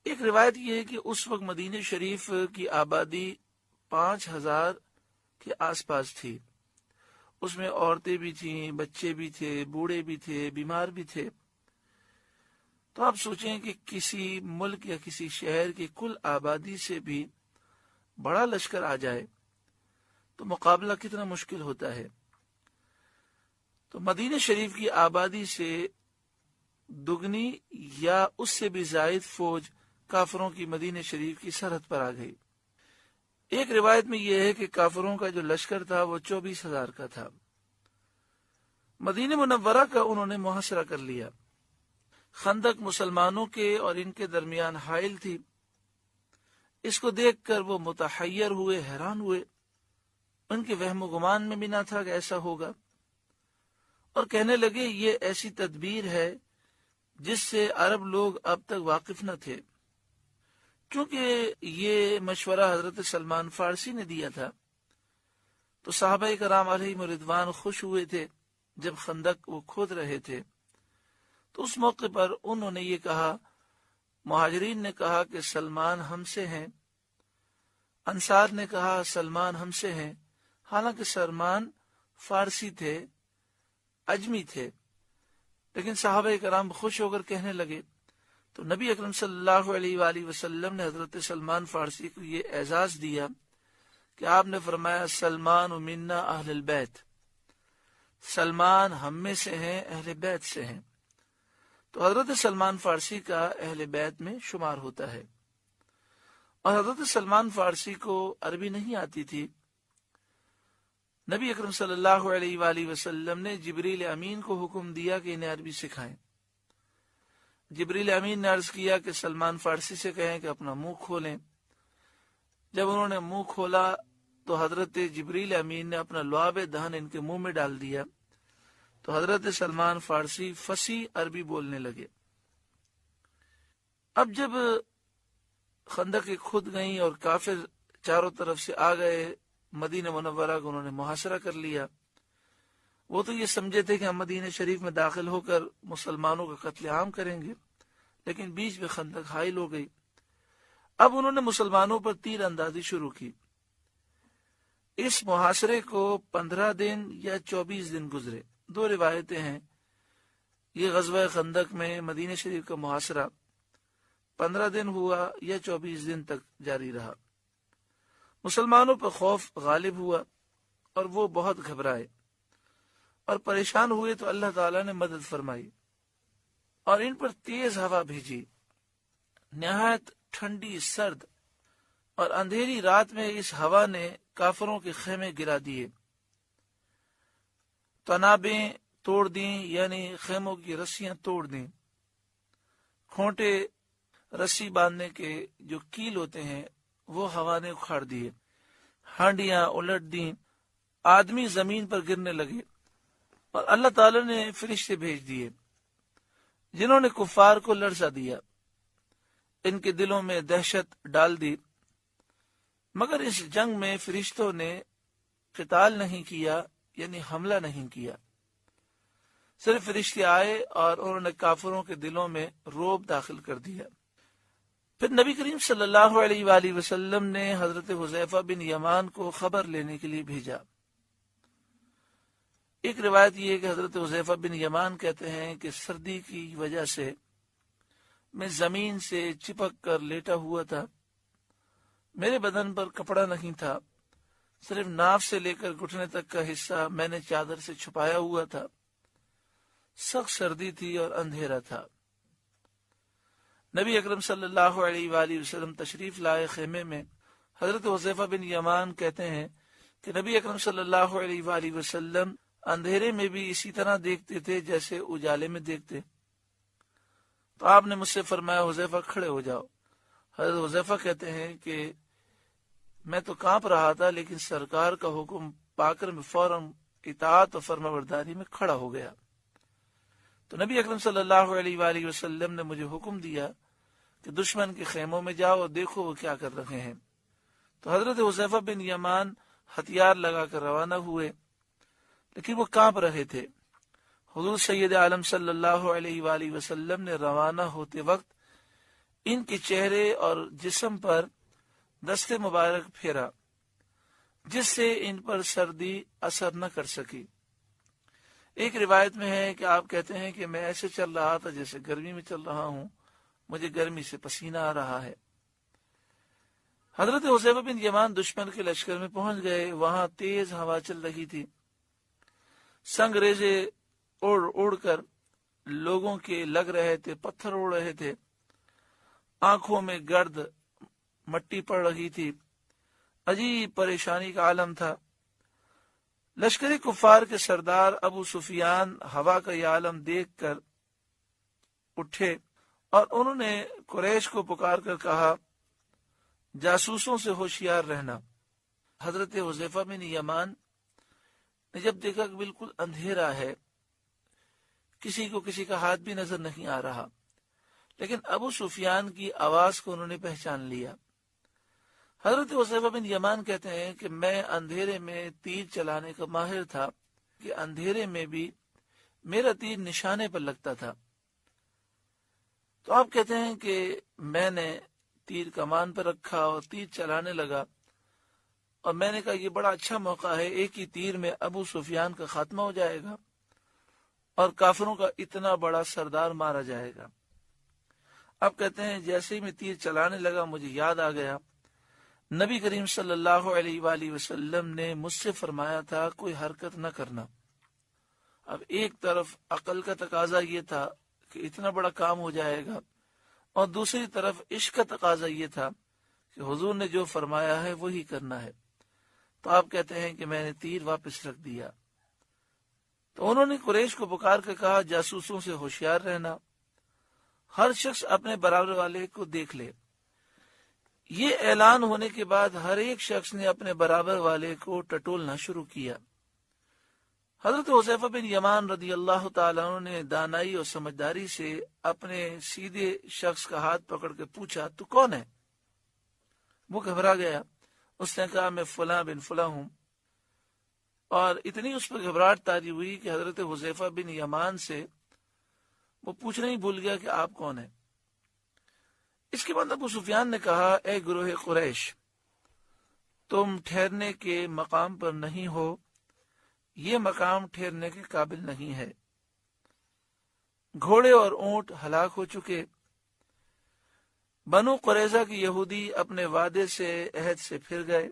ایک روایت یہ ہے کہ اس وقت مدینہ شریف کی آبادی 5000 کے آس پاس تھی. اس میں عورتیں بھی تھیں، بچے بھی تھے، بوڑھے بھی تھے، بیمار بھی تھے. تو آپ سوچیں کہ کسی ملک یا کسی شہر کی کل آبادی سے بھی بڑا لشکر آ جائے تو مقابلہ کتنا مشکل ہوتا ہے. تو مدینہ شریف کی آبادی سے دگنی یا اس سے بھی زائد فوج کافروں کی مدینہ شریف کی سرحد پر آ گئی. ایک روایت میں یہ ہے کہ کافروں کا جو لشکر تھا وہ 24,000 کا تھا. مدینہ منورہ کا انہوں نے محاصرہ کر لیا. خندق مسلمانوں کے اور ان کے درمیان حائل تھی. اس کو دیکھ کر وہ متحیر ہوئے، حیران ہوئے. ان کے وہم و گمان میں بھی نہ تھا کہ ایسا ہوگا، اور کہنے لگے یہ ایسی تدبیر ہے جس سے عرب لوگ اب تک واقف نہ تھے. چونکہ یہ مشورہ حضرت سلمان فارسی نے دیا تھا تو صحابہ کرام علیہم رضوان خوش ہوئے تھے. جب خندق وہ کھود رہے تھے تو اس موقع پر انہوں نے یہ کہا، مہاجرین نے کہا کہ سلمان ہم سے ہیں، انصار نے کہا سلمان ہم سے ہیں. حالانکہ سلمان فارسی تھے، اجمی تھے، لیکن صحابہ کرام خوش ہو کر کہنے لگے. تو نبی اکرم صلی اللہ علیہ وآلہ وسلم نے حضرت سلمان فارسی کو یہ اعزاز دیا کہ آپ نے فرمایا سلمان منا اہل البیت، سلمان ہم میں سے ہیں، اہل بیت سے ہیں. تو حضرت سلمان فارسی کا اہل بیت میں شمار ہوتا ہے. اور حضرت سلمان فارسی کو عربی نہیں آتی تھی. نبی اکرم صلی اللہ علیہ وآلہ وسلم نے جبریل امین کو حکم دیا کہ انہیں عربی سکھائیں. جبریل امین نے عرض کیا کہ سلمان فارسی سے کہیں کہ اپنا منہ کھولیں. جب انہوں نے منہ کھولا تو حضرت جبریل امین نے اپنا لعاب دہن ان کے منہ میں ڈال دیا. تو حضرت سلمان فارسی فصیح عربی بولنے لگے. اب جب خندق کھد گئیں اور کافر چاروں طرف سے آ گئے، مدینہ منورہ کو انہوں نے محاصرہ کر لیا. وہ تو یہ سمجھے تھے کہ ہم مدینہ شریف میں داخل ہو کر مسلمانوں کا قتل عام کریں گے، لیکن بیچ میں خندق حائل ہو گئی. اب انہوں نے مسلمانوں پر تیر اندازی شروع کی. اس محاصرے کو 15 دن یا 24 دن گزرے. دو روایتیں ہیں. یہ غزوہ خندق میں مدینہ شریف کا محاصرہ 15 دن ہوا یا 24 دن تک جاری رہا. مسلمانوں پر خوف غالب ہوا اور وہ بہت گھبرائے اور پریشان ہوئے. تو اللہ تعالیٰ نے مدد فرمائی اور ان پر تیز ہوا بھیجی. نہایت ٹھنڈی، سرد اور اندھیری رات میں اس ہوا نے کافروں کے خیمے گرا دیے، تنابیں توڑ دیں، یعنی خیموں کی رسیاں توڑ دیں. کھونٹے رسی باندھنے کے جو کیل ہوتے ہیں وہ ہوا نے اکھاڑ دیے. ہانڈیاں الٹ دیں، آدمی زمین پر گرنے لگے. اور اللہ تعالی نے فرشتے بھیج دیے جنہوں نے کفار کو لرزا دیا، ان کے دلوں میں دہشت ڈال دی. مگر اس جنگ میں فرشتوں نے قتال نہیں کیا، یعنی حملہ نہیں کیا. صرف فرشتے آئے اور انہوں نے کافروں کے دلوں میں رعب داخل کر دیا. پھر نبی کریم صلی اللہ علیہ وآلہ وسلم نے حضرت حذیفہ بن یمان کو خبر لینے کے لیے بھیجا. ایک روایت یہ ہے کہ حضرت حذیفہ بن یمان کہتے ہیں کہ سردی کی وجہ سے میں زمین سے چپک کر لیٹا ہوا تھا. میرے بدن پر کپڑا نہیں تھا، صرف ناف سے لے کر گھٹنے تک کا حصہ میں نے چادر سے چھپایا ہوا تھا. سخت سردی تھی اور اندھیرا تھا. نبی اکرم صلی اللہ علیہ وآلہ وسلم تشریف لائے خیمے میں. حضرت حذیفہ بن یمان کہتے ہیں کہ نبی اکرم صلی اللہ علیہ وآلہ وسلم اندھیرے میں بھی اسی طرح دیکھتے تھے جیسے اجالے میں دیکھتے. تو آپ نے مجھ سے فرمایا حذیفہ کھڑے ہو جاؤ. حضرت حذیفہ کہتے ہیں کہ میں تو کانپ رہا تھا، لیکن سرکار کا حکم پا کر میں فوراً اطاعت و فرمانبرداری میں کھڑا ہو گیا. تو نبی اکرم صلی اللہ علیہ وآلہ وسلم نے مجھے حکم دیا کہ دشمن کے خیموں میں جاؤ اور دیکھو وہ کیا کر رہے ہیں. تو حضرت حذیفہ بن یمان ہتھیار لگا کر روانہ ہوئے، لیکن وہ کانپ رہے تھے. حضور سید عالم صلی اللہ علیہ وآلہ وسلم نے روانہ ہوتے وقت ان کے چہرے اور جسم پر دست مبارک پھیرا جس سے ان پر سردی اثر نہ کر سکی۔ ایک روایت میں ہے کہ آپ کہتے ہیں کہ میں ایسے چل رہا تھا جیسے گرمی میں چل رہا ہوں، مجھے گرمی سے پسینہ آ رہا ہے۔ حضرت حذیفہ بن یمان دشمن کے لشکر میں پہنچ گئے۔ وہاں تیز ہوا چل رہی تھی، سنگ ریزے اڑ اڑ کر لوگوں کے لگ رہے تھے، پتھر اڑ رہے تھے، آنکھوں میں گرد مٹی پڑ رہی تھی، عجیب پریشانی کا عالم تھا۔ لشکری کفار کے سردار ابو سفیان ہوا کا یہ عالم دیکھ کر اٹھے اور انہوں نے قریش کو پکار کر کہا، جاسوسوں سے ہوشیار رہنا۔ حضرت حذیفہ بن یمان نے جب دیکھا کہ بالکل اندھیرا ہے، کسی کو کسی کا ہاتھ بھی نظر نہیں آ رہا، لیکن ابو سفیان کی آواز کو انہوں نے پہچان لیا۔ حضرت حذیفہ بن یمان کہتے ہیں کہ میں اندھیرے میں تیر چلانے کا ماہر تھا کہ اندھیرے میں بھی میرا تیر نشانے پر لگتا تھا۔ تو آپ کہتے ہیں کہ میں نے تیر کمان پر رکھا اور تیر چلانے لگا، اور میں نے کہا یہ بڑا اچھا موقع ہے، ایک ہی تیر میں ابو سفیان کا خاتمہ ہو جائے گا اور کافروں کا اتنا بڑا سردار مارا جائے گا۔ اب کہتے ہیں جیسے ہی میں تیر چلانے لگا مجھے یاد آ گیا، نبی کریم صلی اللہ علیہ وآلہ وسلم نے مجھ سے فرمایا تھا کوئی حرکت نہ کرنا۔ اب ایک طرف عقل کا تقاضا یہ تھا کہ اتنا بڑا کام ہو جائے گا، اور دوسری طرف عشق کا تقاضا یہ تھا کہ حضور نے جو فرمایا ہے وہی کرنا ہے۔ تو آپ کہتے ہیں کہ میں نے تیر واپس رکھ دیا۔ تو انہوں نے قریش کو پکار کے کہا، جاسوسوں سے ہوشیار رہنا، ہر شخص اپنے برابر والے کو دیکھ لے۔ یہ اعلان ہونے کے بعد ہر ایک شخص نے اپنے برابر والے کو ٹٹولنا شروع کیا۔ حضرت حذیفہ بن یمان رضی اللہ تعالیٰ عنہ نے دانائی اور سمجھداری سے اپنے سیدھے شخص کا ہاتھ پکڑ کے پوچھا، تو کون ہے؟ وہ گھبرا گیا، اس نے کہا میں فلاں بن فلاں ہوں، اور اتنی اس پر گھبراہٹ طاری ہوئی کہ حضرت حذیفہ بن یمان سے وہ پوچھنا ہی بھول گیا کہ آپ کون ہیں۔ اس کے بعد ابو سفیان نے کہا، اے گروہ قریش، تم ٹھہرنے کے مقام پر نہیں ہو، یہ مقام ٹھہرنے کے قابل نہیں ہے۔ گھوڑے اور اونٹ ہلاک ہو چکے، بنو قریظہ کی یہودی اپنے وعدے سے عہد سے پھر گئے۔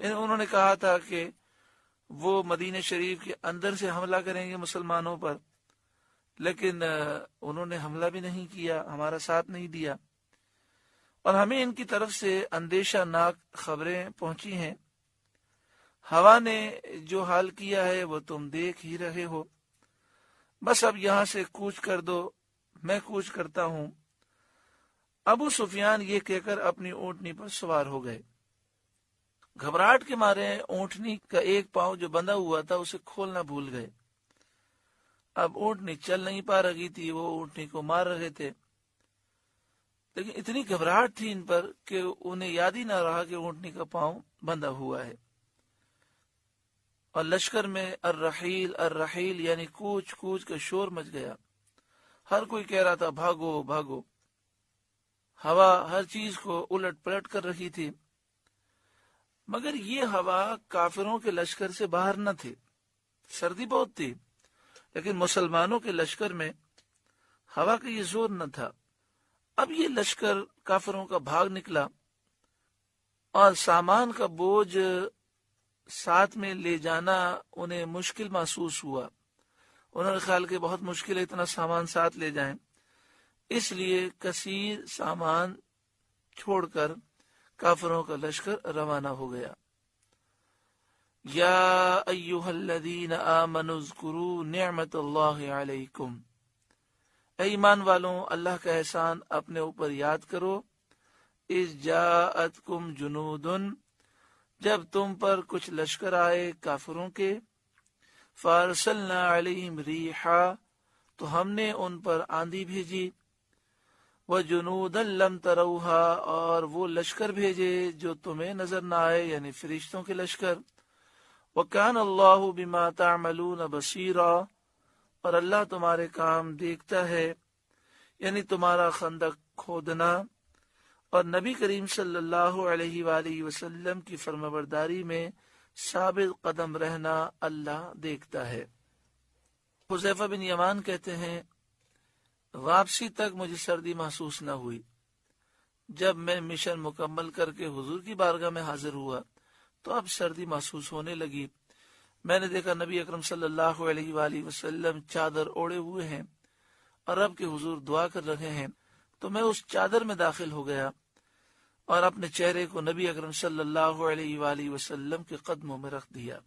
یعنی انہوں نے کہا تھا کہ وہ مدینہ شریف کے اندر سے حملہ کریں گے مسلمانوں پر، لیکن انہوں نے حملہ بھی نہیں کیا، ہمارا ساتھ نہیں دیا، اور ہمیں ان کی طرف سے اندیشہ ناک خبریں پہنچی ہیں۔ ہوا نے جو حال کیا ہے وہ تم دیکھ ہی رہے ہو، بس اب یہاں سے کوچ کر دو، میں کوچ کرتا ہوں۔ ابو سفیان یہ کہہ کر اپنی اونٹنی پر سوار ہو گئے۔ گھبراہٹ کے مارے اونٹنی کا ایک پاؤں جو بندھا ہوا تھا اسے کھولنا بھول گئے۔ اب اونٹنی چل نہیں پا رہی تھی، وہ اونٹنی کو مار رہے تھے، لیکن اتنی گھبراہٹ تھی ان پر کہ انہیں یاد ہی نہ رہا کہ اونٹنی کا پاؤں بندھا ہوا ہے۔ اور لشکر میں الرحیل الرحیل یعنی کوچ کوچ کا شور مچ گیا، ہر کوئی کہہ رہا تھا بھاگو بھاگو۔ ہوا ہر چیز کو الٹ پلٹ کر رہی تھی، مگر یہ ہوا کافروں کے لشکر سے باہر نہ تھی، سردی بہت تھی، لیکن مسلمانوں کے لشکر میں ہوا کا یہ زور نہ تھا۔ اب یہ لشکر کافروں کا بھاگ نکلا، اور سامان کا بوجھ ساتھ میں لے جانا انہیں مشکل محسوس ہوا۔ انہوں نے خیال کہ بہت مشکل ہے اتنا سامان ساتھ لے جائیں، اس لیے کثیر سامان چھوڑ کر کافروں کا لشکر روانہ ہو گیا۔ یا ایھا الذین آمنوا اذکروا نعمت اللہ علیکم، اے ایمان والوں اللہ کا احسان اپنے اوپر یاد کرو۔ اذ جاءتکم جنود، جب تم پر کچھ لشکر آئے کافروں کے، فارسلنا علیہم ریحا، تو ہم نے ان پر آندھی بھیجی، وجنودا لم تروہا، اور وہ لشکر بھیجے جو تمہیں نظر نہ آئے، یعنی فرشتوں کے لشکر۔ وَكَانَ اللَّهُ بِمَا تَعْمَلُونَ بَصِيرًا، اور اللہ تمہارے کام دیکھتا ہے۔ یعنی تمہارا خندق کھودنا اور نبی کریم صلی اللہ علیہ وآلہ وسلم کی فرمانبرداری میں ثابت قدم رہنا اللہ دیکھتا ہے۔ حذیفہ بن یمان کہتے ہیں واپسی تک مجھے سردی محسوس نہ ہوئی۔ جب میں مشن مکمل کر کے حضور کی بارگاہ میں حاضر ہوا تو اب سردی محسوس ہونے لگی۔ میں نے دیکھا نبی اکرم صلی اللہ علیہ وآلہ وسلم چادر اوڑے ہوئے ہیں اور اب کے حضور دعا کر رہے ہیں، تو میں اس چادر میں داخل ہو گیا اور اپنے چہرے کو نبی اکرم صلی اللہ علیہ وآلہ وسلم کے قدموں میں رکھ دیا۔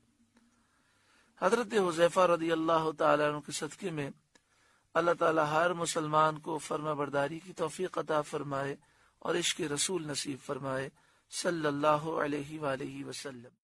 حضرت حذیفہ رضی اللہ تعالیٰ عنہ کے صدقے میں اللہ تعالیٰ ہر مسلمان کو فرما برداری کی توفیق عطا فرمائے اور عشق رسول نصیب فرمائے صلی اللہ علیہ وآلہ وسلم۔